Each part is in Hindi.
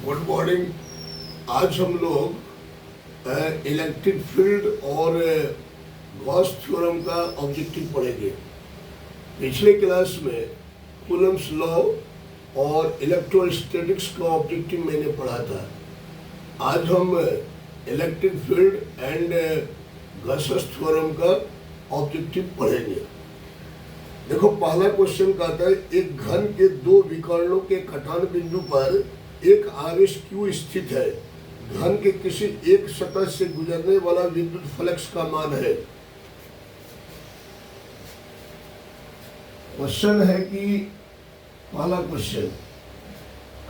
Good morning. आज हम लोग इलेक्ट्रिक फील्ड और गॉस थ्योरम का ऑब्जेक्टिव पढ़ेंगे। पिछले क्लास में कूलम्ब्स लॉ और इलेक्ट्रोस्टैटिक्स का ऑब्जेक्टिव मैंने पढ़ा था। आज हम electric field and Gauss theorem का ऑब्जेक्टिव पढ़ेंगे। देखो, पहला क्वेश्चन कहता है एक घन के दो विकर्णों के कटान बिंदु पर एक आवेश Q स्थित है। घन के किसी एक सतह से गुजरने वाला विद्युत फ्लक्स का मान है। क्वेश्चन है कि पहला क्वेश्चन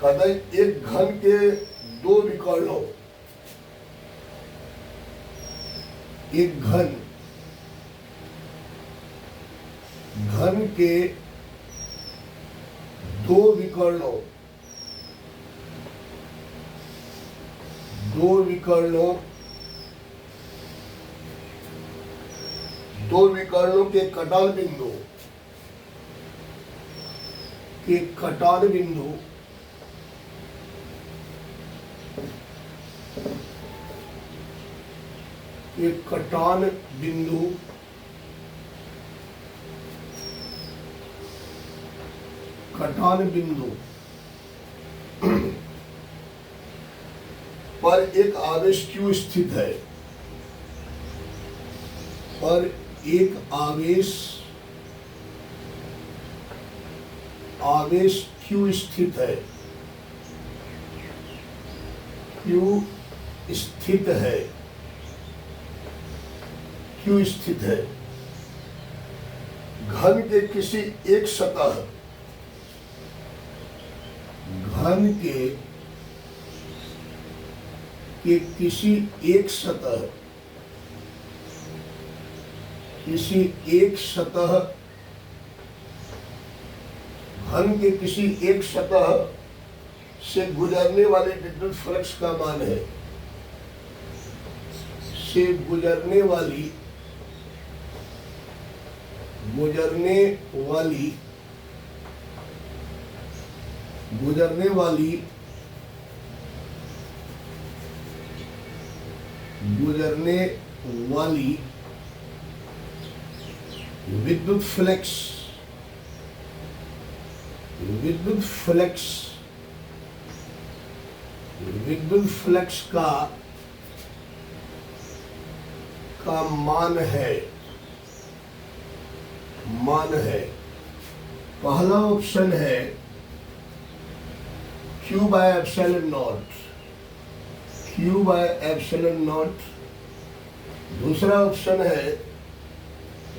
कहता है एक घन के दो विकर्णों, एक घन के दो विकर्णों के कटान बिंदु पर एक आवेश Q स्थित है, Q स्थित है। घन के किसी एक सतह से गुजरने वाले विद्युत फ्लक्स का मान है। गुजरने वाली विद्युत फ्लक्स का मान है। पहला ऑप्शन है Q by एप्सिलॉन नॉट। दूसरा ऑप्शन है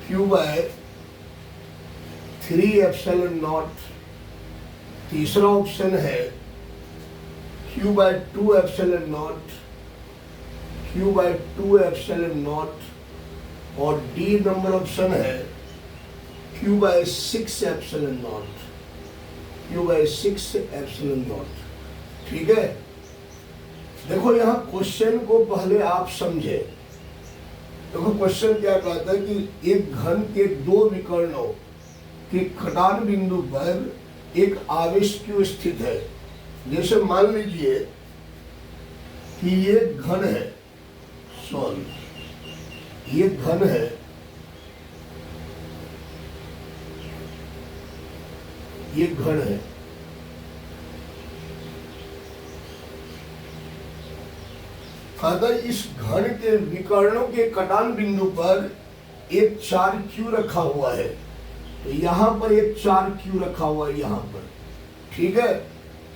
Q by 3 एप्सिलॉन नॉट। तीसरा ऑप्शन है Q by 2 एप्सिलॉन नॉट। और डी नंबर ऑप्शन है Q by 6 एप्सिलॉन नॉट। ठीक है, देखो यहाँ क्वेश्चन को पहले आप समझे। देखो क्वेश्चन क्या कहता है कि एक घन के दो विकर्णों के कटान बिंदु पर एक आवेश Q स्थित है। जैसे मान लीजिए कि ये घन है, ये घन है, इस घन के विकर्णों के कटान बिंदु पर एक 4Q रखा हुआ है। तो यहाँ पर एक 4Q रखा हुआ है यहाँ पर। ठीक है,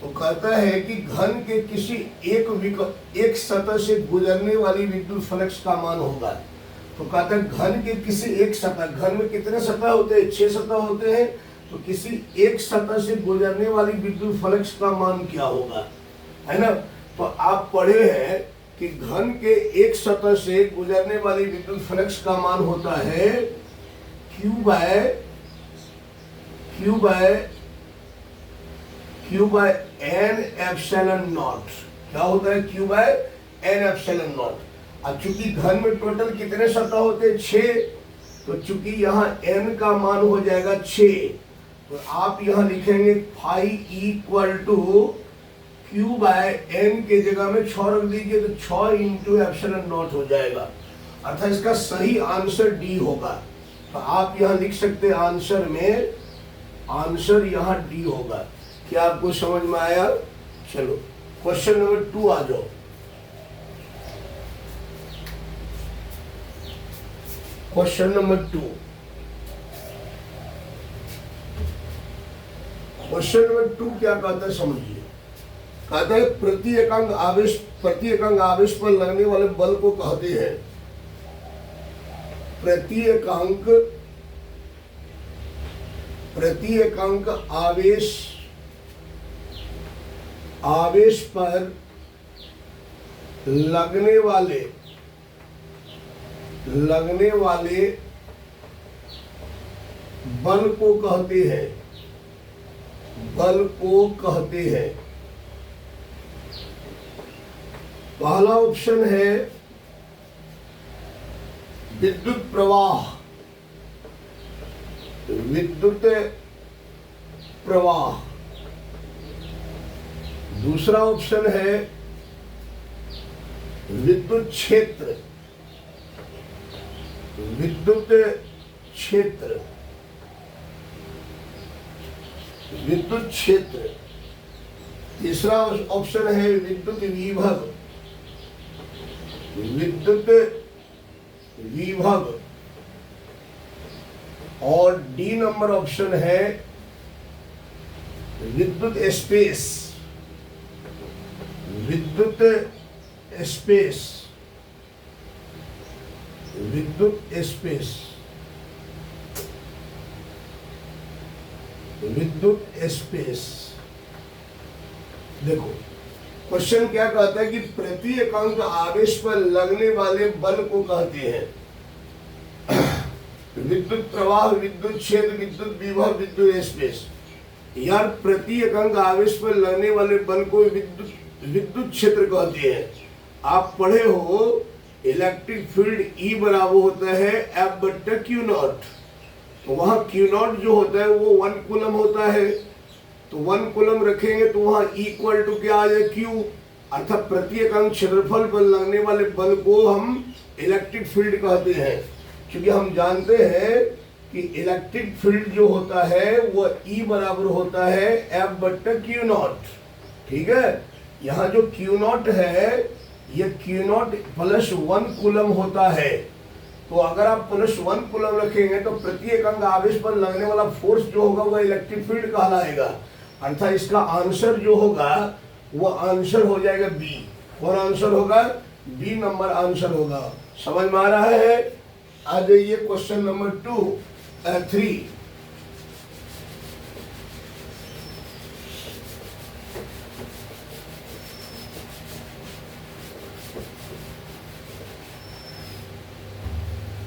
तो कहता है कि घन के किसी एक सतह से गुजरने वाली विद्युत फ्लक्स का मान होगा। तो कहता है घन के किसी एक सतह, घन में कितने सतह होते हैं? 6 सतह होते हैं। तो किसी एक सतह से गुजरने वाली विद्युत फ्लक्स का मान क्या होगा, है ना? तो आप पढ़े हैं कि घन के एक सतह से गुजरने वाली विद्युत फ्लक्स का मान होता है Q by n epsilon not. क्या होता है? Q by n epsilon naught. अब चूंकि घन में टोटल कितने सतह होते हैं? 6। तो चूंकि यहाँ n का मान हो जाएगा 6, तो आप यहाँ लिखेंगे phi equal to Q by N के जगह में 6 रख दीजिए तो 6 इंटू एप्सिलॉन नॉट हो जाएगा, अर्थात इसका सही आंसर डी होगा। तो आप यहाँ लिख सकते हैं आंसर में, आंसर यहाँ डी होगा। क्या आपको समझ में आया? चलो क्वेश्चन नंबर 2 आ जाओ। क्वेश्चन नंबर 2, क्वेश्चन नंबर 2 क्या कहता है समझिए। कहता है प्रति एकांक आवेश पर लगने वाले बल को कहते हैं, प्रति एकांक आवेश पर लगने वाले बल को कहते हैं, पहला ऑप्शन है विद्युत प्रवाह, दूसरा ऑप्शन है विद्युत क्षेत्र, तीसरा ऑप्शन है विद्युत विभव, और डी नंबर ऑप्शन है विद्युत स्पेस। देखो क्वेश्चन क्या कहता है कि प्रति एकांक आवेश पर लगने वाले बल को कहते हैं विद्युत प्रवाह, विद्युत क्षेत्र, विद्युत विभव, विद्युत स्पेस। यार प्रति एकांक आवेश पर लगने वाले बल को विद्युत क्षेत्र कहते हैं। आप पढ़े हो इलेक्ट्रिक फील्ड E बराबर होता है F बट्टा Q नॉट, तो वहां Q नॉट जो होता है वो 1 कूलम होता है, तो 1 कूलम रखेंगे तो वहां इक्वल टू क्या आ जाए Q, अर्थात प्रति एकांक क्षेत्रफल पर लगने वाले बल को हम इलेक्ट्रिक फील्ड कहते हैं। क्योंकि हम जानते हैं कि इलेक्ट्रिक फील्ड जो होता है वो E बराबर होता है F बट्टा Q नॉट। ठीक है, यहाँ जो Q नॉट है ये Q नॉट प्लस 1 कूलम होता है, तो अगर आप प्लस 1 कूलम रखेंगे तो प्रति एकांक आवेश पर लगने वाला फोर्स जो होगा वह इलेक्ट्रिक फील्ड कहलाएगा, अर्थात इसका आंसर जो होगा वो आंसर हो जाएगा बी। कौन आंसर होगा? बी नंबर आंसर होगा। समझ में आ रहा है? आ जाइए क्वेश्चन नंबर 3।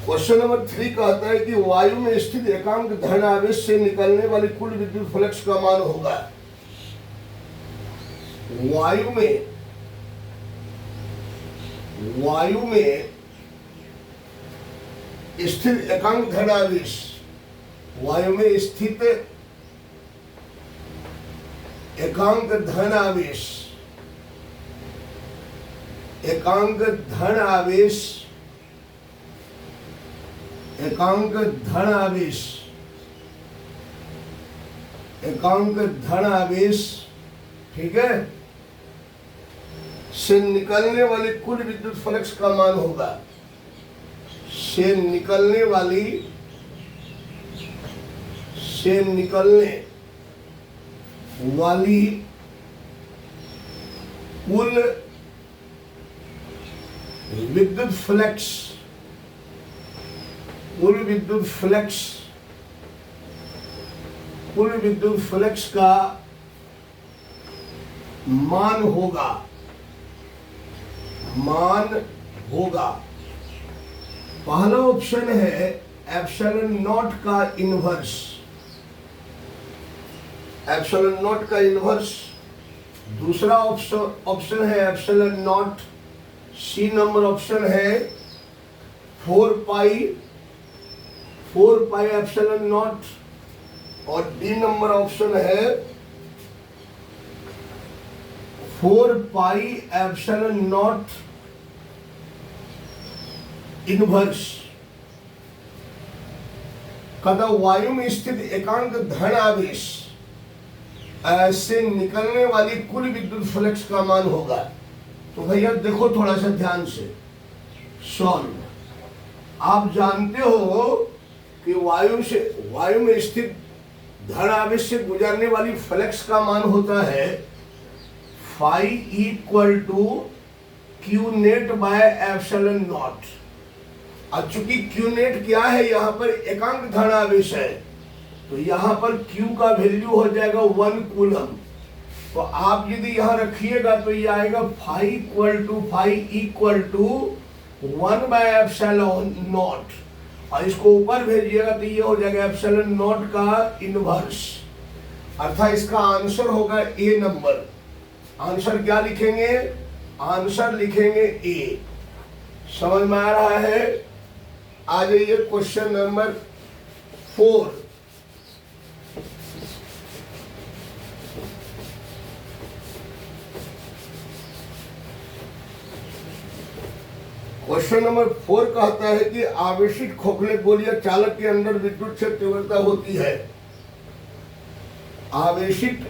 क्वेश्चन नंबर 3 कहता है कि वायु में स्थित एकांक धन आवेश से निकलने वाली कुल विद्युत फ्लक्स का मान होगा। वायु में स्थित एकांक धन आवेश, वायु में स्थित एकांक धन आवेश, ठीक है, से निकलने वाली कुल विद्युत फ्लक्स का मान होगा। से निकलने वाली कुल विद्युत फ्लक्स का मान होगा। पहला ऑप्शन है एप्सिलॉन नॉट का इन्वर्स, दूसरा ऑप्शन है epsilon naught, C number option है 4 पाई एप्सिलॉन नॉट, और डी नंबर ऑप्शन है 4 पाई एप्सिलॉन नॉट इनवर्स कदा वायु में स्थित एकांक धन आवेश ऐसे निकलने वाली कुल विद्युत फ्लक्स का मान होगा। तो भैया देखो थोड़ा सा ध्यान से सॉल्व। आप जानते हो कि वायु में स्थित धन आवेश से गुजरने वाली फ्लक्स का मान होता है phi equal to Q net by epsilon naught. अब चूंकि क्यू नेट क्या है, यहाँ पर एकांक धन आवेश है, तो यहाँ पर Q का वैल्यू हो जाएगा 1 कूलम। तो आप यदि यहाँ रखिएगा तो ये आएगा phi equal to 1 by epsilon naught, और इसको ऊपर भेजिएगा तो ये हो जाएगा एप्सिलॉन नॉट का इनवर्स। अर्थात इसका आंसर होगा ए नंबर। आंसर क्या लिखेंगे? आंसर लिखेंगे ए। समझ में आ रहा है? आ जाइए क्वेश्चन नंबर 4। क्वेश्चन नंबर 4 कहता है कि आवेशित खोखले गोलियां चालक के अंदर विद्युत क्षेत्र तीव्रता होती है। आवेशित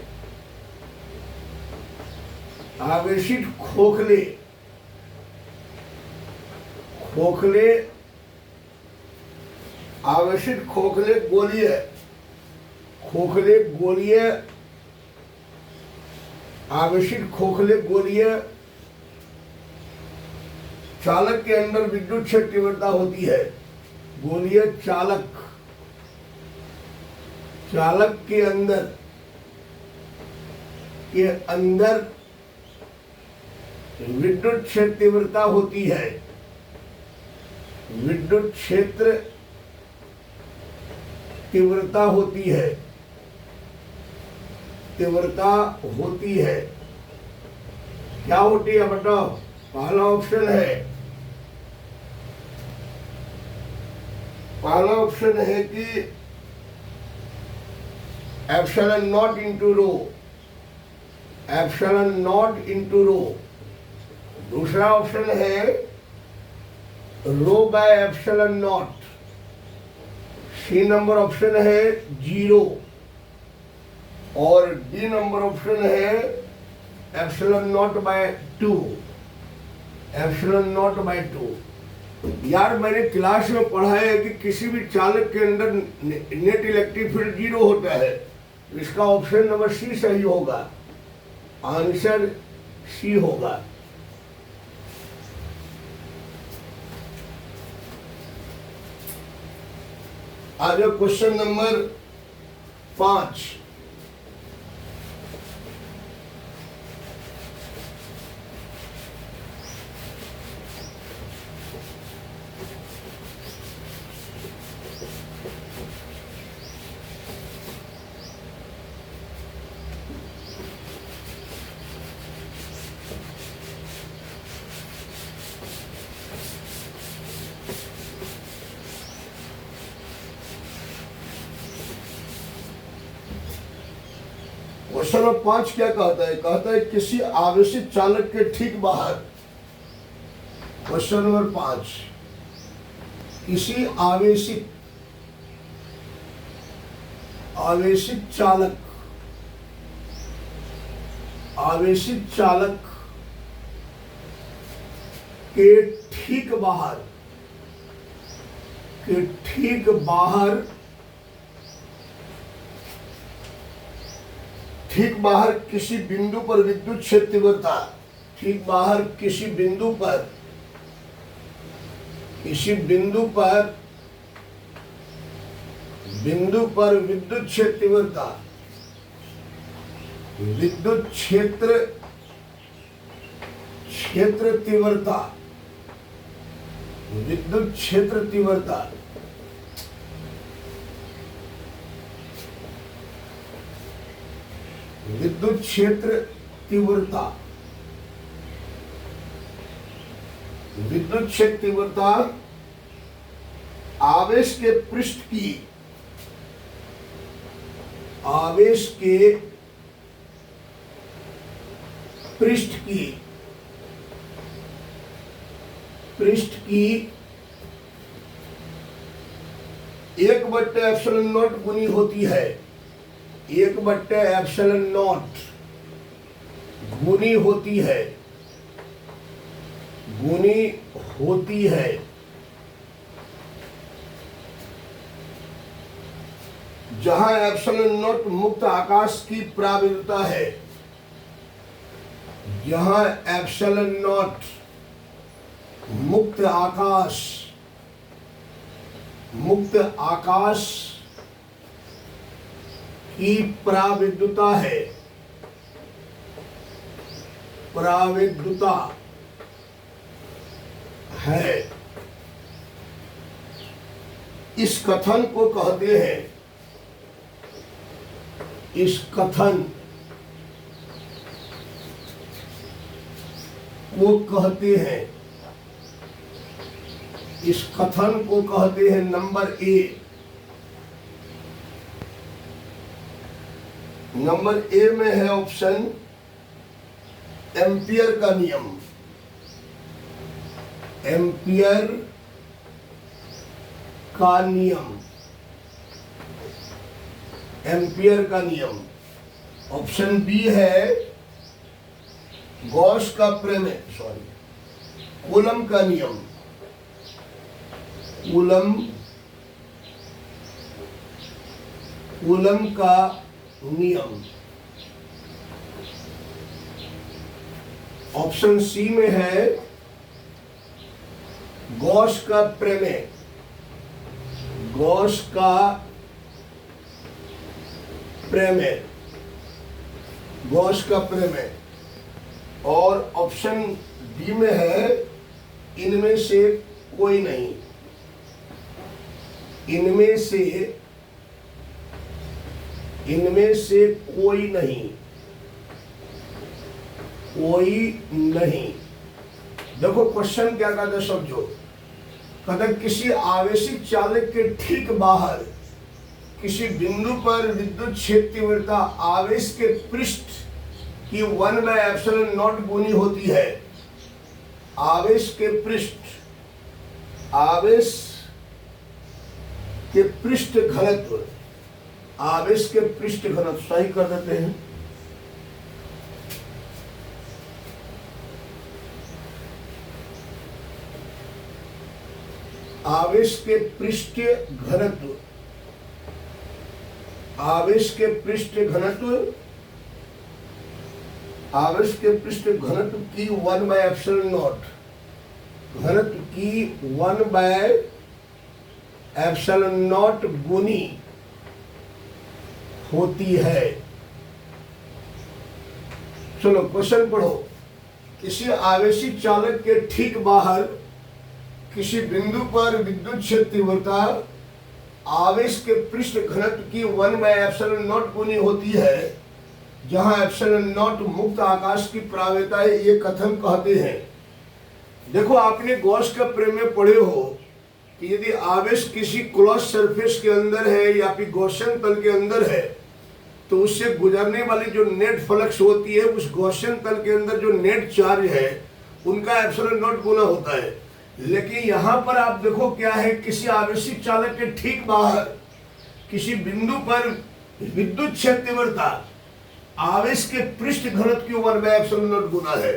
खोखले गोलियां चालक के अंदर विद्युत क्षेत्र तीव्रता होती है। गोलीय चालक के अंदर विद्युत क्षेत्र तीव्रता होती है। विद्युत क्षेत्र तीव्रता होती है। क्या होती है बताओ? पहला ऑप्शन है कि एप्सिलॉन नॉट इंटू रो। दूसरा ऑप्शन है rho by epsilon naught. C number option है 0 और डी नंबर ऑप्शन है एप्सिलॉन नॉट बाय 2। यार मैंने क्लास में पढ़ा है कि किसी भी चालक के अंदर नेट इलेक्ट्रिक फील्ड 0 होता है। इसका ऑप्शन नंबर सी सही होगा। आंसर सी होगा। आ जाओ क्वेश्चन नंबर 5। क्वेश्चन नंबर 5 क्या कहता है? कहता है किसी आवेशित चालक के ठीक बाहर। क्वेश्चन नंबर 5, किसी आवेशित चालक के ठीक बाहर किसी बिंदु पर विद्युत क्षेत्र तीव्रता, किसी बिंदु पर विद्युत क्षेत्र तीव्रता, विद्युत क्षेत्र तीव्रता आवेश के पृष्ठ की पृष्ठ की 1/ε0 गुनी होती है, 1/ε0 गुनी होती है जहां ε0 मुक्त आकाश की प्रावृत्ता है, जहां ε0 मुक्त आकाश की प्रावृत्ता है, इस कथन को कहते हैं, इस कथन को कहते हैं नंबर ए में है ऑप्शन एम्पियर का नियम। एम्पियर का नियम। ऑप्शन बी है गॉस का प्रमेय, कूलम का नियम। कूलम का नियम। ऑप्शन सी में है गॉस का प्रमेय। और ऑप्शन डी में है इनमें से कोई नहीं। इनमें से कोई नहीं। देखो क्वेश्चन क्या कहता है, समझो। कहता किसी आवेशित चालक के ठीक बाहर किसी बिंदु पर विद्युत क्षेत्र तीव्रता आवेश के पृष्ठ की 1/ε0 गुनी होती है। आवेश के पृष्ठ घनत्व सही कर देते हैं। आवेश के पृष्ठ घनत्व की 1/ε0 गुनी होती है। चलो क्वेश्चन पढ़ो। किसी आवेशित चालक के ठीक बाहर किसी बिंदु पर विद्युत क्षेत्र तीव्रता आवेश के पृष्ठ घनत्व की 1/ε0 गुनी होती है, जहां ε0 मुक्त आकाश की प्रावृत्ता है, ये कथन कहते हैं। देखो आपने गॉस का प्रमेय पढ़े हो कि यदि आवेश किसी क्लोज सरफेस के अंदर है या फिर गॉसियन तल के अंदर है तो उससे गुजरने वाली जो नेट फ्लक्स होती है उस गॉसियन तल के अंदर जो नेट चार्ज है उनका ε0 गुना होता है। लेकिन यहां पर आप देखो क्या है, किसी आवेशित चालक के ठीक बाहर किसी बिंदु पर विद्युत क्षेत्र तीव्रता आवेश के पृष्ठ घनत्व की 1/ε0 गुना है।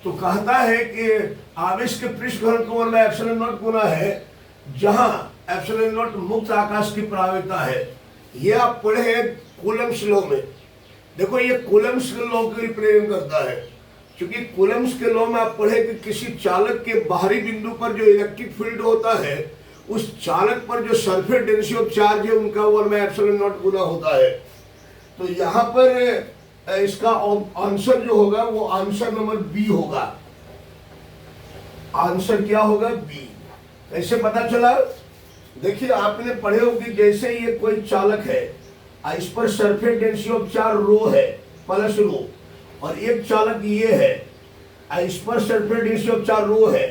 तो कहता है कि आवेश के पृष्ठ घनत्व 1/ε0 गुना है जहां ε0 मुक्त आकाश की प्रावृत्ता है। ये आप पढ़े हैं कूलम्स लॉ में। देखो ये कूलम्स लॉ को रिप्रेजेंट करता है, क्योंकि कूलम्स के लॉ में आप पढ़े कि किसी चालक के बाहरी बिंदु पर जो इलेक्ट्रिक फील्ड होता है उस चालक पर जो सरफेस डेंसिटी ऑफ चार्ज है उनका 1/ε0 गुना होता है। तो यहाँ पर इसका आंसर जो होगा वो आंसर नंबर बी होगा। आंसर क्या होगा? बी। कैसे पता चला? देखिए आपने पढ़े हो कि जैसे ये कोई चालक है, इस पर सरफेस डेंसिटी ऑफ चार्ज रो है प्लस रो, और एक चालक ये है, इस पर सरफेस डेंसिटी ऑफ चार्ज रो है,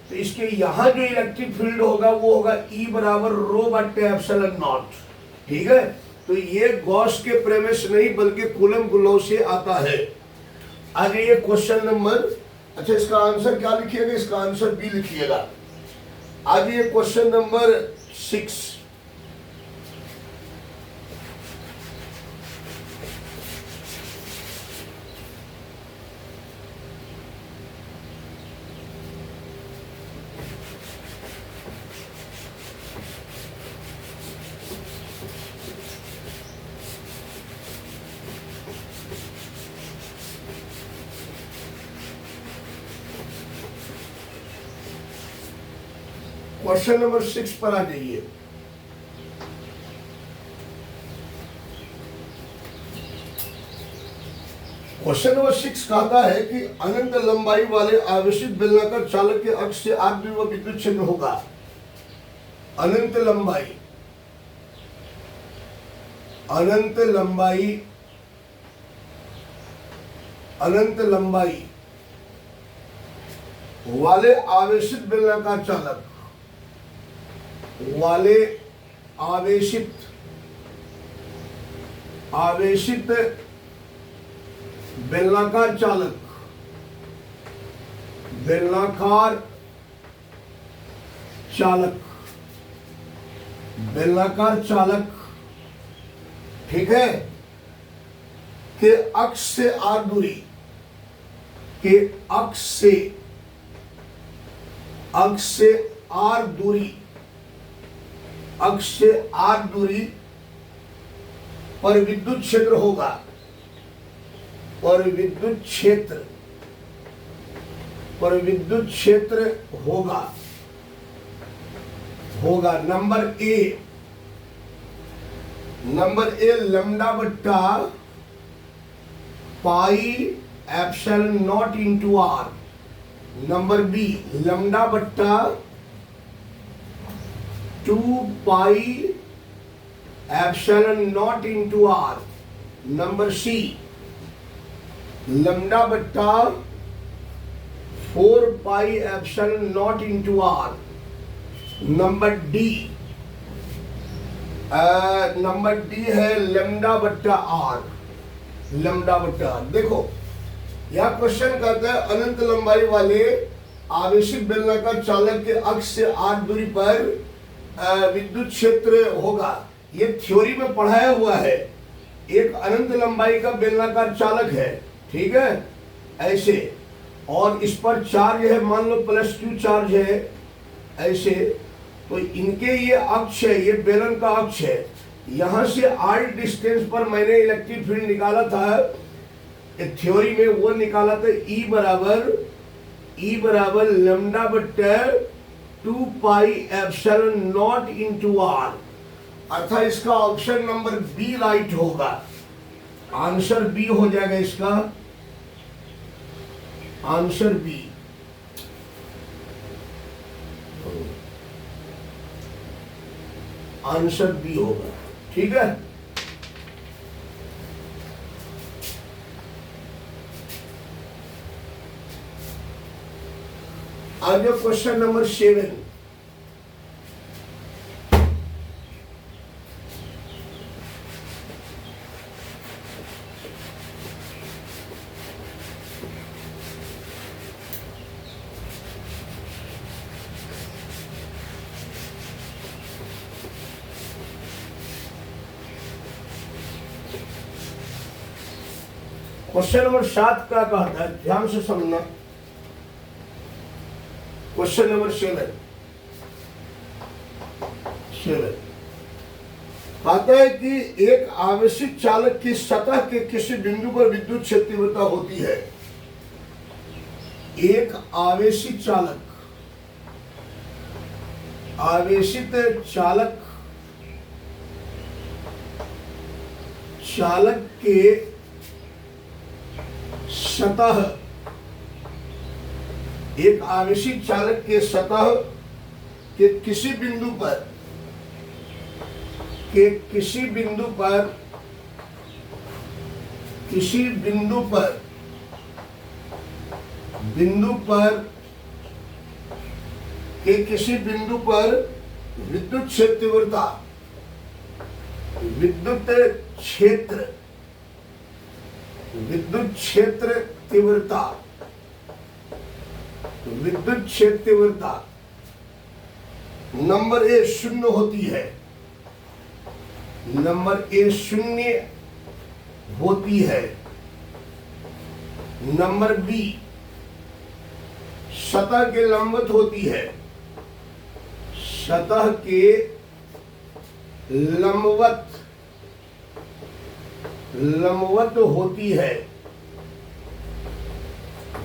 तो इसके यहाँ जो इलेक्ट्रिक फील्ड होगा वो होगा E बराबर ρ/ε0। ठीक है, तो ये गॉस के प्रमेय से नहीं बल्कि कूलम लॉ से आता है। आगे ये क्वेश्चन नंबर, अच्छा इसका आंसर क्या लिखिएगा? इसका आंसर बी लिखिएगा। आगे ये क्वेश्चन नंबर 6। क्वेश्चन नंबर 6 पर आ जाइए। क्वेश्चन नंबर 6 कहता है कि अनंत लंबाई वाले आवेशित बेलनाकार चालक के अक्ष से आद्य व विद्युत क्षेत्र होगा। अनंत लंबाई, अनंत लंबाई, अनंत लंबाई वाले आवेशित बेलनाकार चालक, वाले आवेशित बेलनाकार चालक, बेलनाकार चालक, बेलनाकार चालक, ठीक है, के अक्ष से आर दूरी, के अक्ष से आर दूरी, अक्ष से आर दूरी पर विद्युत क्षेत्र होगा, पर विद्युत क्षेत्र, पर विद्युत क्षेत्र होगा, होगा। नंबर ए लैम्डा बट्टा pi epsilon naught into R. Number B lambda बट्टा 2 pi epsilon naught into R. Number C lambda बट्टा 4 pi epsilon naught into R. Number D है लैम्डा बट्टा आर, लैम्डा बट्टा आर। देखो यह क्वेश्चन कहता है अनंत लंबाई वाले आवेशित बेलनाकार चालक के अक्ष से आर दूरी पर विद्युत क्षेत्र होगा। ये थ्योरी में पढ़ाया हुआ है। एक अनंत लंबाई का बेलनाकार चालक है, ठीक है, ऐसे, और इस पर चार्ज है, मान लो +Q चार्ज है, ऐसे, तो इनके ये अक्ष है, ये बेलन का अक्ष है। यहां से r डिस्टेंस पर मैंने इलेक्ट्रिक फील्ड निकाला था, थ्योरी में वो निकाला था, E बराबर लैम्डा बट्टा 2 pi epsilon naught into R. अर्थात इसका ऑप्शन नंबर बी राइट होगा। आंसर बी हो जाएगा, इसका आंसर बी। आंसर बी होगा, ठीक है। आज क्वेश्चन नंबर 7। क्वेश्चन नंबर 7 क्या कहता है, ध्यान से समझना। क्वेश्चन नंबर 7 कहता है कि एक आवेशित चालक की सतह के किसी बिंदु पर विद्युत क्षेत्र तीव्रता होती है। एक आवेशित चालक, आवेशित चालक, चालक के सतह, एक आवेशित चालक के सतह के किसी बिंदु पर, के किसी बिंदु पर, किसी बिंदु पर, बिंदु पर, के किसी बिंदु पर विद्युत क्षेत्र तीव्रता, विद्युत क्षेत्र, विद्युत क्षेत्र तीव्रता, विद्युत क्षेत्र तीव्रता नंबर ए 0 होती है, नंबर ए 0 होती है। नंबर बी सतह के लंबवत होती है, सतह के लंबवत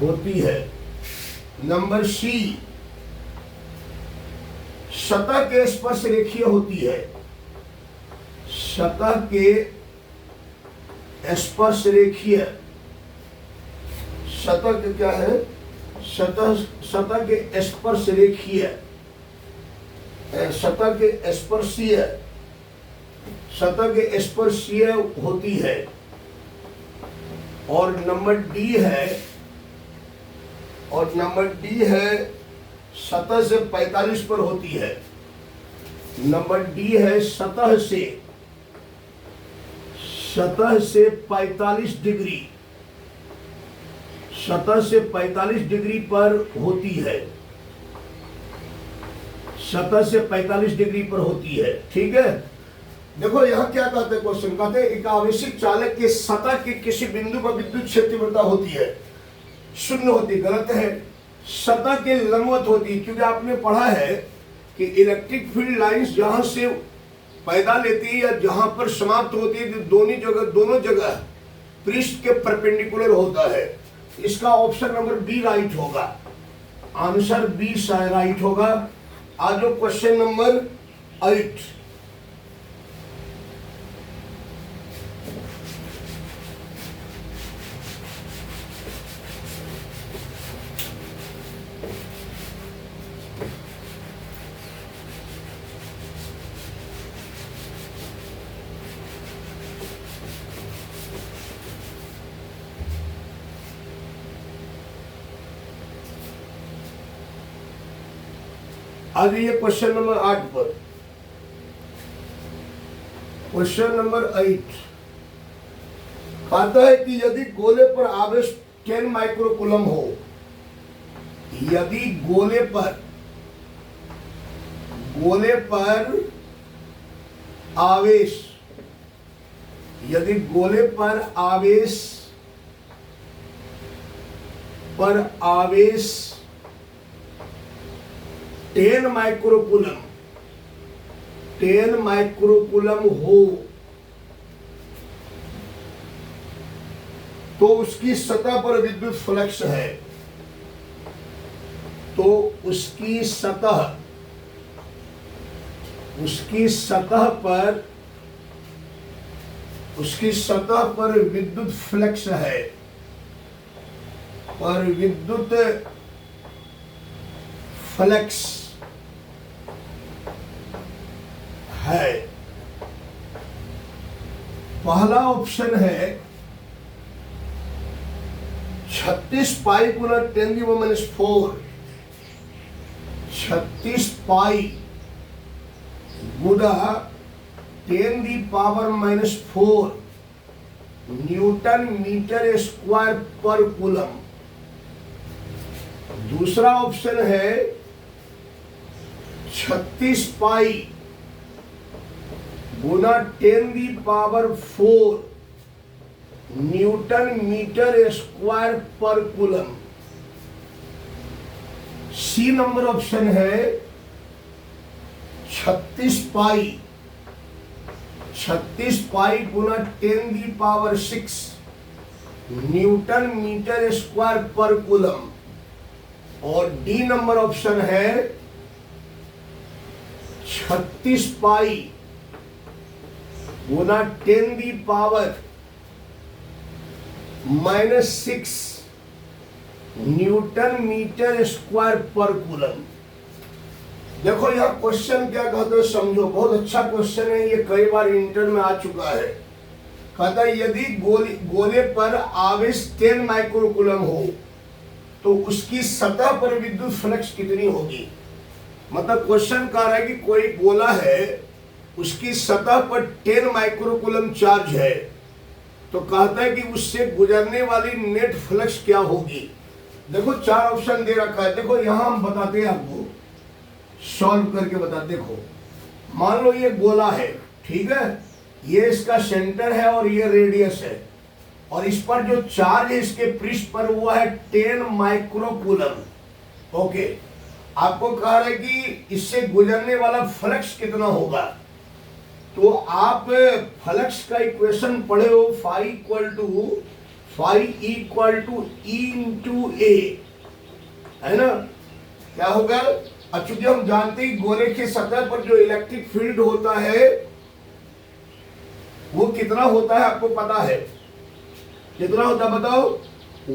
होती है। नंबर सी सतह के स्पर्श रेखीय होती है, सतह के स्पर्श रेखीय, सतह के क्या है, सतह के स्पर्श रेखीय, सतह के स्पर्शीय, सतह के स्पर्शीय होती है। और नंबर डी है सतह से 45 पर होती है। नंबर डी है सतह से 45 डिग्री, सतह से 45 डिग्री पर होती है, सतह से 45 डिग्री पर होती है। ठीक है, देखो यहां क्या कहते हैं, क्वेश्चन कहते हैं एक आवेशित चालक के सतह के किसी बिंदु पर विद्युत क्षेत्र तीव्रता होती है 0 होती, गलत है, सतह के लंबवत होती है। क्योंकि आपने पढ़ा है कि इलेक्ट्रिक फील्ड लाइंस जहां से पैदा लेती है या जहां पर समाप्त होती है, दोनों जगह पृष्ठ के परपेंडिकुलर होता है। इसका ऑप्शन नंबर बी राइट होगा, आंसर बी राइट होगा। आज क्वेश्चन नंबर 8, आज ये क्वेश्चन नंबर 8 पर, क्वेश्चन नंबर 8 कहता है कि यदि गोले पर आवेश 10 माइक्रोकूलम हो, यदि गोले पर आवेश, यदि गोले पर आवेश 10 माइक्रोकूलम हो तो उसकी सतह पर विद्युत फ्लक्स है, तो उसकी सतह पर विद्युत फ्लक्स है, पर विद्युत फ्लक्स है। पहला ऑप्शन है 36 पाई गुना 10⁻⁴, 36 पाई गुना 10⁻⁴ न्यूटन मीटर स्क्वायर पर कूलम। दूसरा ऑप्शन है 36 पाई गुना 10⁴ न्यूटन मीटर स्क्वायर पर कूलम। सी नंबर ऑप्शन है 36 पाई गुना 10⁻⁶ न्यूटन मीटर स्क्वायर पर कूलम। और डी नंबर ऑप्शन है 36 पाई गुना 10⁻⁻⁶ न्यूटन मीटर स्क्वायर पर कूलम। देखो यह क्वेश्चन क्या कहते हो, समझो, बहुत अच्छा क्वेश्चन है, ये कई बार इंटर में आ चुका है। कहता है यदि गोले पर आवेश 10 माइक्रोकूलम हो तो उसकी सतह पर विद्युत फ्लक्स कितनी होगी। मतलब क्वेश्चन कह रहा है कि कोई गोला है, उसकी सतह पर 10 माइक्रोकूलम चार्ज है, तो कहता है कि उससे गुजरने वाली नेट फ्लक्स क्या होगी। देखो 4 ऑप्शन दे रखा है। देखो यहां हम बताते हैं आपको, सॉल्व करके बता। देखो मान लो ये गोला है, ठीक है, ये इसका सेंटर है और ये रेडियस है, और इस पर जो चार्ज है इसके पृष्ठ पर वो है 10 माइक्रोकूलम। ओके, आपको कह रहे कि इससे गुजरने वाला फ्लक्स कितना होगा। तो आप फ्लक्स का इक्वेशन पढ़े हो, phi equal to E into A, है ना। क्या होगा, अब चूंकि हम जानते हैं गोले के सतह पर जो इलेक्ट्रिक फील्ड होता है वो कितना होता है, आपको पता है कितना होता है, बताओ।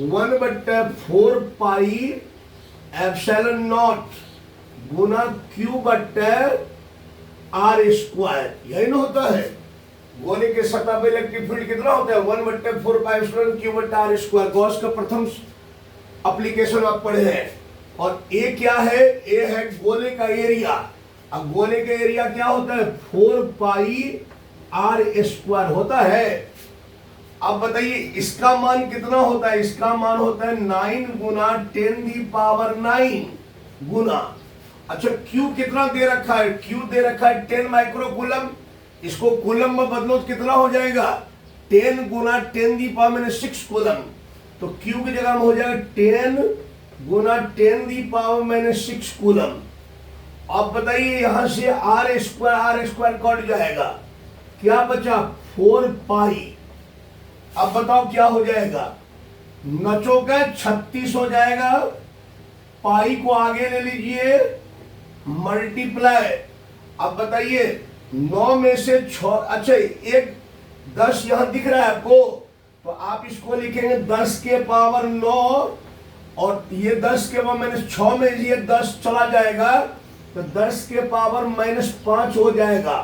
1/4 पाई एप्सिलॉन नॉट गुना Q/r², यही ना होता है। गोले के सतह पे इलेक्ट्रिक फील्ड कितना होता है, 1/4 पाई एप्सिलॉन Q/r²। गॉस का प्रथम एप्लीकेशन आप पढ़े हैं। और ए क्या है, ए है गोले का एरिया। अब गोले का एरिया क्या होता है, 4 पाई r² होता है। अब बताइए इसका मान कितना होता है, इसका मान होता है 9 गुना 10⁹ गुना। अच्छा Q कितना दे रखा है, Q दे रखा है 10 माइक्रोकूलम। इसको कूलम में बदलो तो कितना हो जाएगा, 10 गुना 10⁻⁶ कूलम। तो Q की जगह में हो जाएगा 10 गुना 10⁻⁶ कूलम। अब बताइए यहां से r² कट जाएगा, क्या बचा 4 पाई। अब बताओ क्या हो जाएगा, नचो का 36 हो जाएगा। पाई को आगे ले लीजिए, मल्टीप्लाई। अब बताइए 9 में से 6, अच्छा एक 10 यहां दिख रहा है आपको, तो आप इसको लिखेंगे 10 के पावर 9, और ये 10 के पावर -6 में ये 10 चला जाएगा, तो 10 के पावर -5 हो जाएगा।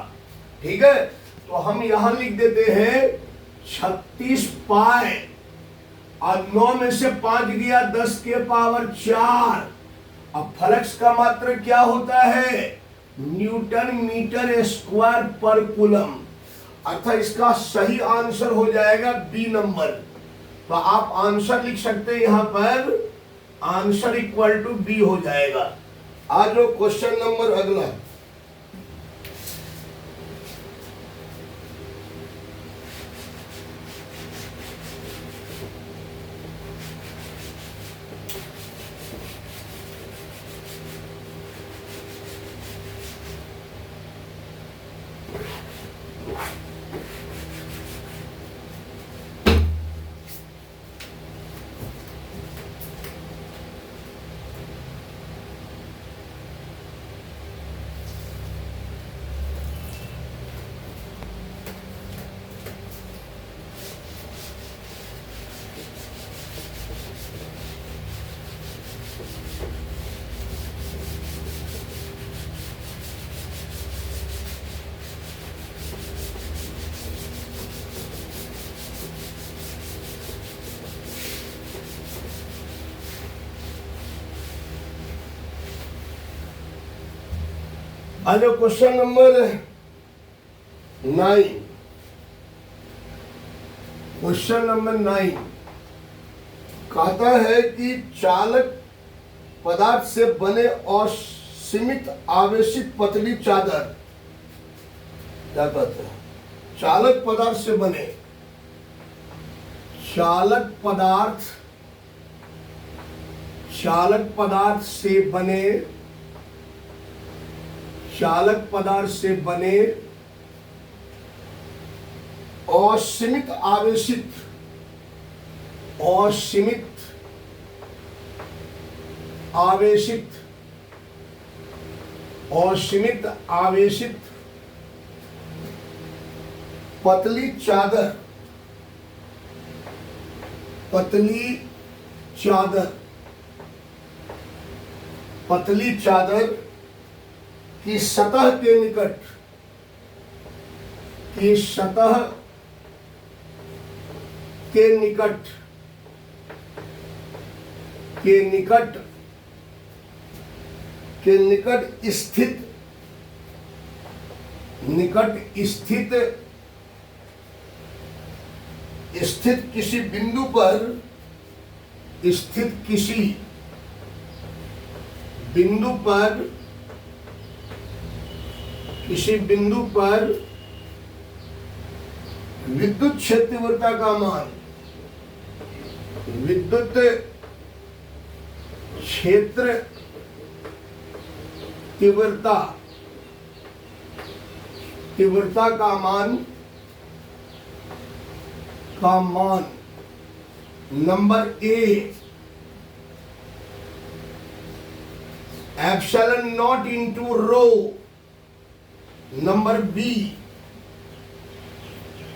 ठीक है, तो हम यहां लिख देते हैं 36 पाई, और 9 में से 5 गया 10 के पावर 4। अब फ्लक्स का मात्रक क्या होता है, न्यूटन मीटर स्क्वायर पर कूलम। अर्थात इसका सही आंसर हो जाएगा बी नंबर। तो आप आंसर लिख सकते हैं यहां पर, आंसर इक्वल टू बी हो जाएगा। आज जो क्वेश्चन नंबर अगला, आज क्वेश्चन नंबर 9, क्वेश्चन नंबर 9 कहता है कि चालक पदार्थ से बने असीमित आवेशित पतली चादर, क्या कहते हैं, चालक पदार्थ से बने, चालक पदार्थ से बने असीमित आवेशित पतली चादर की सतह के निकट स्थित स्थित किसी बिंदु पर, स्थित किसी बिंदु पर, किसी बिंदु पर विद्युत क्षेत्र तीव्रता का मान, विद्युत क्षेत्र तीव्रता, तीव्रता का मान number A epsilon naught into rho, number B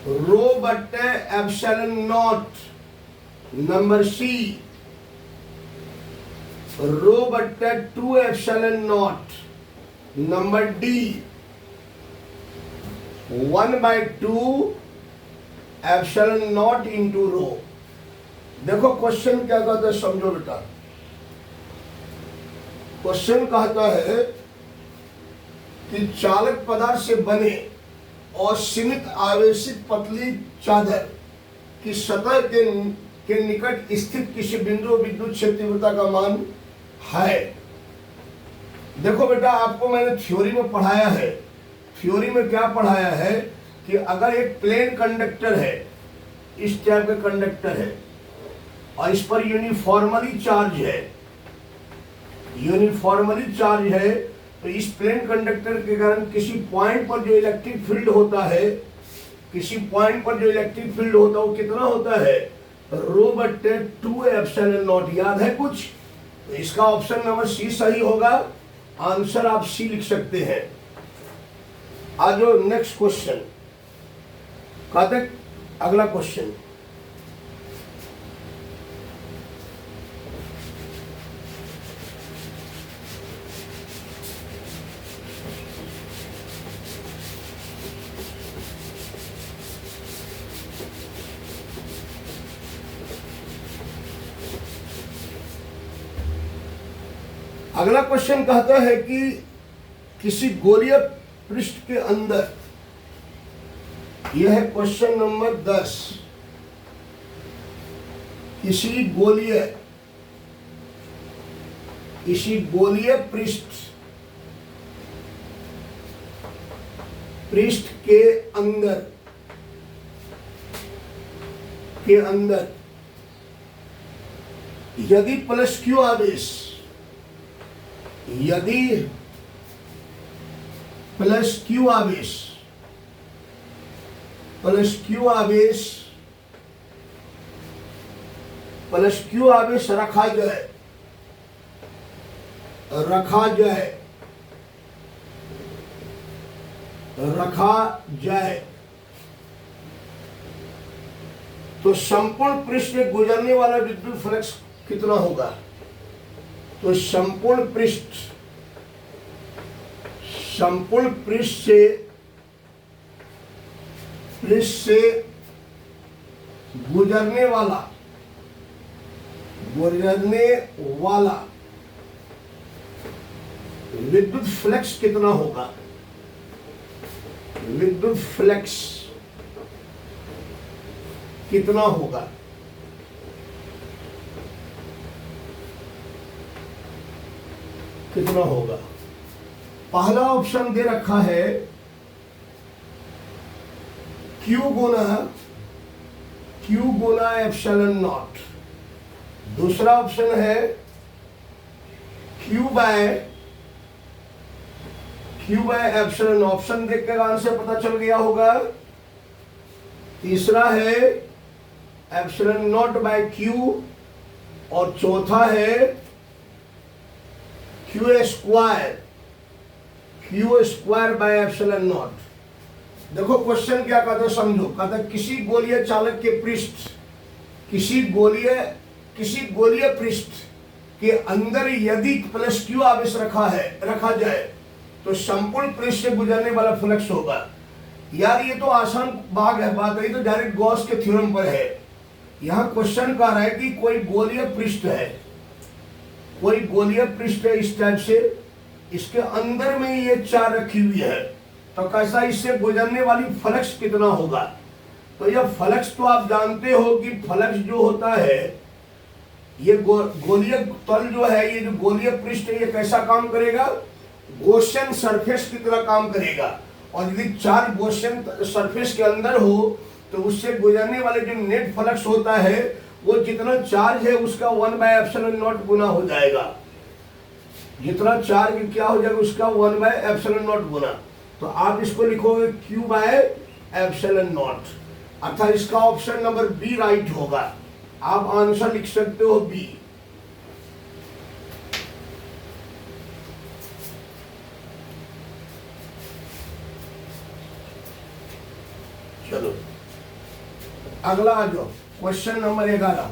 rho बट्टे epsilon naught, number C rho बट्टे 2 epsilon naught, number D 1/2 epsilon naught into rho. देखो क्वेश्चन क्या कहता है, समझो बेटा। क्वेश्चन कहता है कि चालक पदार्थ से बने और सीमित आवेशित पतली चादर की सतह के निकट स्थित किसी बिंदु विद्युत क्षेत्र तीव्रता का मान है। देखो बेटा, आपको मैंने थ्योरी में पढ़ाया है। थ्योरी में क्या पढ़ाया है कि अगर एक प्लेन कंडक्टर है, इस टाइप का कंडक्टर है और इस पर यूनिफॉर्मली चार्ज है, यूनिफॉर्मली चार्ज है, तो इस प्लेन कंडक्टर के कारण किसी पॉइंट पर जो इलेक्ट्रिक फील्ड होता है, किसी पॉइंट पर जो इलेक्ट्रिक फील्ड होता है वो कितना होता है, रो बट्टे 2 एप्सिलॉन नॉट। याद है कुछ? तो इसका ऑप्शन नंबर सी सही होगा। आंसर आप सी लिख सकते हैं। आज नेक्स्ट क्वेश्चन कहते, अगला क्वेश्चन अगला क्वेश्चन कहता है कि किसी गोलीय पृष्ठ के अंदर, यह है क्वेश्चन नंबर 10, किसी गोलीय पृष्ठ के अंदर यदि प्लस क्यू आवेश, यदि प्लस क्यू आवेश रखा जाए तो संपूर्ण पृष्ठ से गुजरने वाला विद्युत फ्लक्स कितना होगा? तो संपूर्ण पृष्ठ से गुजरने वाला विद्युत फ्लक्स कितना होगा? विद्युत फ्लक्स कितना होगा? कितना होगा? पहला ऑप्शन दे रखा है Q गुना एप्सिलॉन नॉट। दूसरा ऑप्शन है Q बाय एप्सिलॉन। ऑप्शन देखकर आंसर पता चल गया होगा। तीसरा है एप्सिलॉन नॉट बाय Q और चौथा है Q square by epsilon not. देखो क्वेश्चन क्या कहता है, समझो। कहता है किसी गोलीय चालक के पृष्ठ, किसी गोलीय पृष्ठ के अंदर यदि प्लस क्यू आवेश रखा जाए तो संपूर्ण पृष्ठ से गुजरने वाला फ्लक्स होगा। यार ये तो आसान बात है, तो डायरेक्ट गॉस के थ्योरम पर है। यहाँ क्वेश्चन कह रहा है कि कोई गोलीय पृष्ठ है इस टाइप से, इसके अंदर में ये चार रखी हुई है, तो कैसा इससे गुजरने वाली फ्लक्स कितना होगा? तो यह फ्लक्स तो आप जानते हो कि फ्लक्स जो होता है, ये गोलीय तल जो है, ये जो गोलीय पृष्ठ है, ये कैसा काम करेगा? गॉसियन सरफेस की तरह काम करेगा। और यदि चार्ज गॉसियन सरफेस के अंदर हो तो उससे गुजरने वाले जो नेट फ्लक्स होता है वो जितना चार्ज है उसका 1/ε0 गुना हो जाएगा। जितना चार्ज क्या हो जाएगा उसका 1/ε0 गुना। तो आप इसको लिखोगे Q/ε0, अर्थात इसका ऑप्शन नंबर बी राइट होगा। आप आंसर लिख सकते हो बी। चलो अगला आ जाओ, क्वेश्चन नंबर 11।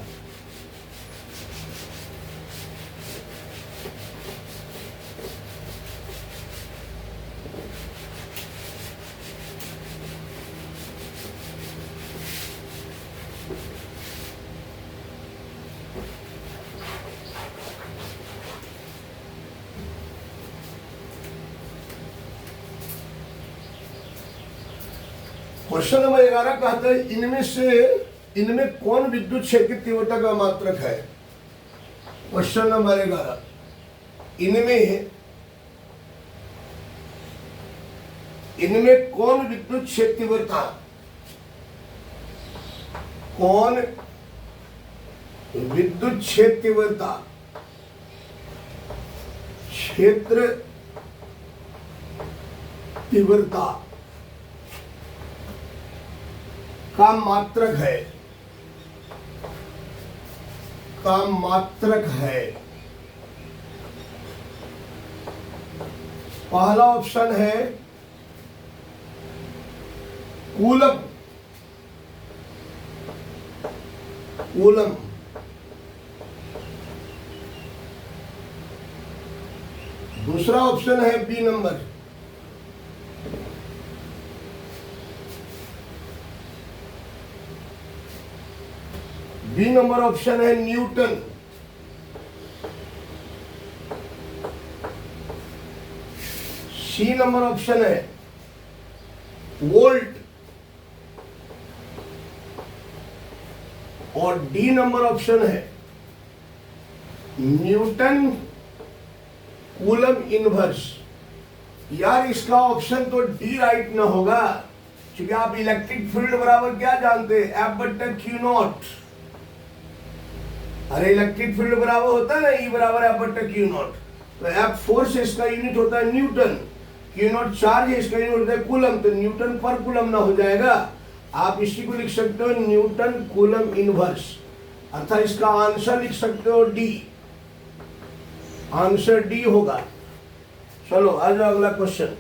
क्वेश्चन नंबर 11 कहते हैं इनमें कौन विद्युत क्षेत्र की तीव्रता का मात्रक है? क्वेश्चन नंबर 11, इनमें कौन विद्युत क्षेत्र तीव्रता, कौन विद्युत क्षेत्र तीव्रता क्षेत्र तीव्रता का मात्रक है, का मात्रक है? पहला ऑप्शन है कूलम, कूलम। दूसरा ऑप्शन है B number, B number option है न्यूटन। सी नंबर ऑप्शन है वोल्ट और डी नंबर ऑप्शन है न्यूटन कूलम इनवर्स। यार इसका ऑप्शन तो डी राइट ना होगा, क्योंकि आप इलेक्ट्रिक फील्ड बराबर क्या जानते हैं? F/Q0। अरे इलेक्ट्रिक फील्ड बराबर होता है ना E बराबर F/Q0। तो F फोर्स है, इसका यूनिट होता है न्यूटन। Q0 चार्ज है, इसका यूनिट होता है कूलम। तो न्यूटन पर कूलम ना हो जाएगा। आप इसी को लिख सकते हो न्यूटन कूलम इनवर्स, अर्थात इसका आंसर लिख सकते हो डी। आंसर डी होगा। चलो आ जाओ अगला क्वेश्चन।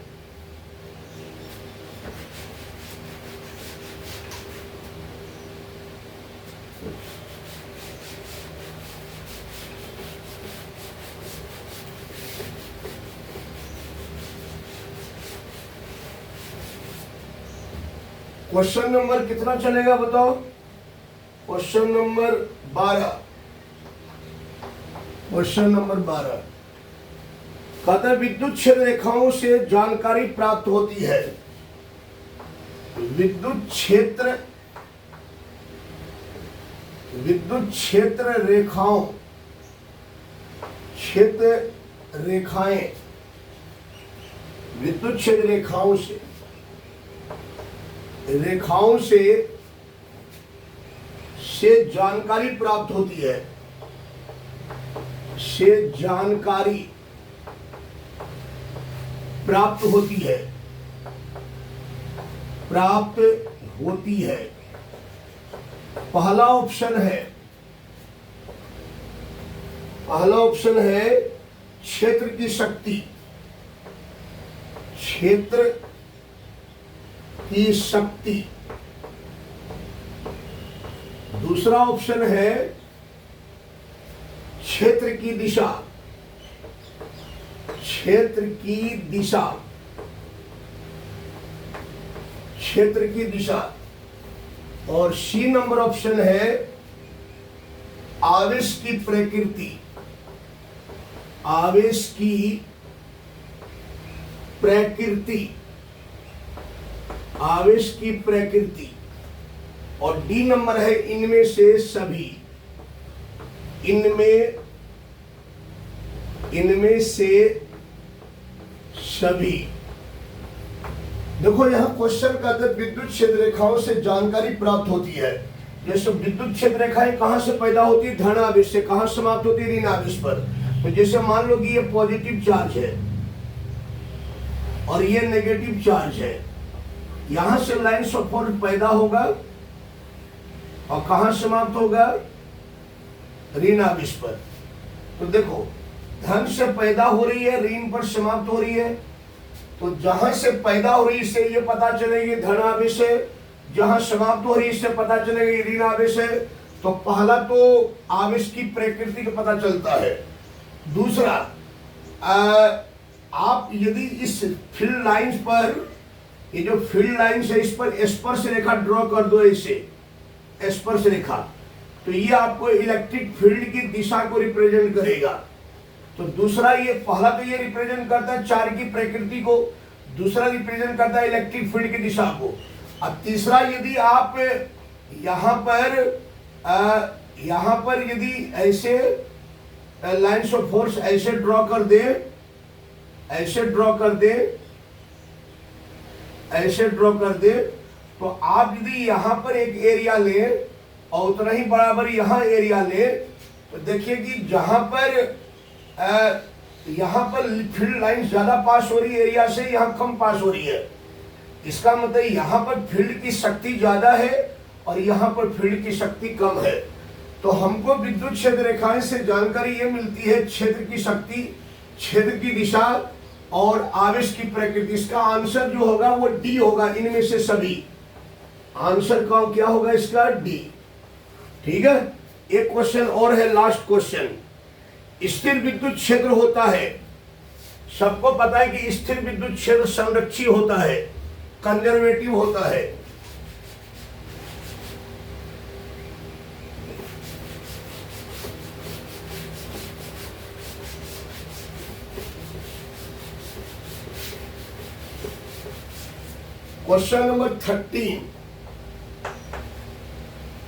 क्वेश्चन नंबर कितना चलेगा बताओ? Question number 12। क्वेश्चन नंबर 12 कहता है विद्युत क्षेत्र रेखाओं से जानकारी प्राप्त होती है। विद्युत क्षेत्र रेखाओं, क्षेत्र रेखाएं, विद्युत क्षेत्र रेखाओं से जानकारी प्राप्त होती है, से जानकारी प्राप्त होती है, प्राप्त होती है। पहला ऑप्शन है क्षेत्र की शक्ति, क्षेत्र की शक्ति। दूसरा ऑप्शन है क्षेत्र की दिशा, क्षेत्र की दिशा, क्षेत्र की दिशा। और सी नंबर ऑप्शन है आवेश की प्रकृति, आवेश की प्रकृति, आवेश की प्रकृति। और डी नंबर है इनमें से सभी। इनमें से सभी। देखो यहां क्वेश्चन कहते हैं विद्युत क्षेत्र रेखाओं से जानकारी प्राप्त होती है। जैसे विद्युत क्षेत्र रेखाएं कहां से पैदा होती है? धन आवेश से। कहां समाप्त होती है? ऋण आवेश पर। तो जैसे मान लो कि ये पॉजिटिव चार्ज है और ये नेगेटिव चार्ज है, यहां से लाइन्स ऑफ फोर्स पैदा होगा और कहां समाप्त होगा? ऋण आवेश पर। तो देखो धन से पैदा हो रही है, ऋण पर समाप्त हो रही है। तो जहां से पैदा हो रही है इससे ये पता चलेगी धन आवेश है, जहां समाप्त हो रही है इससे पता चलेगा ऋण आवेश है। तो पहला तो आवेश की प्रकृति का पता चलता है। दूसरा, आप यदि इस फील्ड लाइंस पर, ये जो फील्ड लाइंस है इस पर स्पर्श रेखा ड्रॉ कर दो, ऐसे स्पर्श रेखा, तो ये आपको इलेक्ट्रिक फील्ड की दिशा को रिप्रेजेंट करेगा। तो दूसरा, ये पहला तो ये रिप्रेजेंट करता है चार्ज की प्रकृति को, दूसरा रिप्रेजेंट करता है इलेक्ट्रिक फील्ड की दिशा को। अब तीसरा, यदि आप यहाँ पर यदि ऐसे लाइन्स ऑफ फोर्स ऐसे ड्रॉ कर दे, ऐसे ड्रॉ कर दे, तो आप यदि यहाँ पर एक एरिया ले और उतना ही बराबर यहाँ एरिया ले, तो देखिए कि जहां पर यहाँ पर फील्ड लाइन ज्यादा पास हो रही है एरिया से, यहाँ कम पास हो रही है। इसका मतलब यहाँ पर फील्ड की शक्ति ज्यादा है और यहाँ पर फील्ड की शक्ति कम है। तो हमको विद्युत क्षेत्र रेखाएं से जानकारी ये मिलती है क्षेत्र की शक्ति, क्षेत्र की दिशा और आवेश की प्रकृति। इसका आंसर जो होगा वो डी होगा, इनमें से सभी। आंसर का क्या होगा इसका? डी। ठीक है। एक क्वेश्चन और है, लास्ट क्वेश्चन। स्थिर विद्युत क्षेत्र होता है, सबको पता है कि स्थिर विद्युत क्षेत्र संरक्षी होता है, कंजर्वेटिव होता है। क्वेश्चन नंबर 13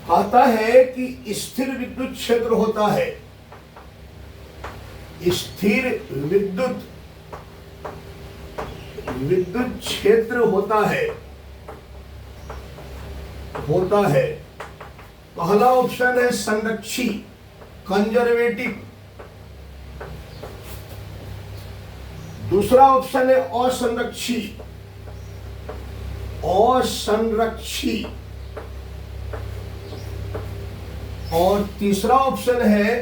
कहता है कि स्थिर विद्युत क्षेत्र होता है, स्थिर विद्युत क्षेत्र होता है। पहला ऑप्शन है संरक्षी, कंजर्वेटिव। दूसरा ऑप्शन है असंरक्षी। और तीसरा ऑप्शन है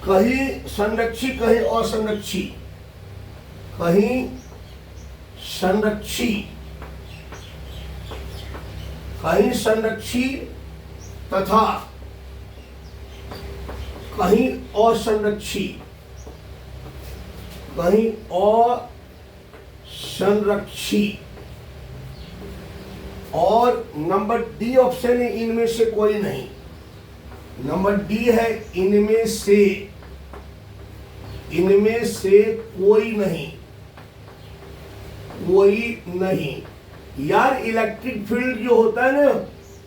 कहीं संरक्षी कहीं असंरक्षी, कहीं संरक्षी तथा कहीं असंरक्षी, और नंबर डी ऑप्शन है इनमें से कोई नहीं। नंबर डी है इनमें से कोई नहीं। यार इलेक्ट्रिक फील्ड जो होता है ना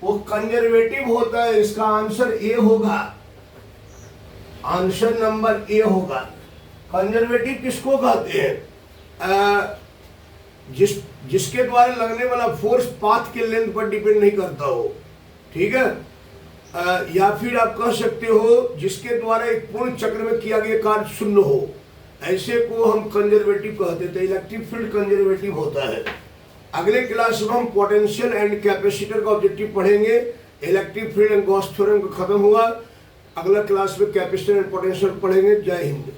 वो कंजर्वेटिव होता है। इसका आंसर ए होगा, आंसर नंबर ए होगा। कंजर्वेटिव किसको कहते हैं? जिसके द्वारा लगने वाला फोर्स पाथ के लेंथ पर डिपेंड नहीं करता हो। ठीक है। या फिर आप कह सकते हो जिसके द्वारा एक पूर्ण चक्र में किया गया कार्य शून्य हो, ऐसे को हम कंजर्वेटिव कहते थे। इलेक्ट्रिक फील्ड कंजर्वेटिव होता है। अगले क्लास में हम पोटेंशियल एंड कैपेसिटर का ऑब्जेक्टिव पढ़ेंगे। Electric field and Gauss theorem का खत्म हुआ। अगला क्लास में कैपेसिटर एंड पोटेंशियल पढ़ेंगे। जय हिंद।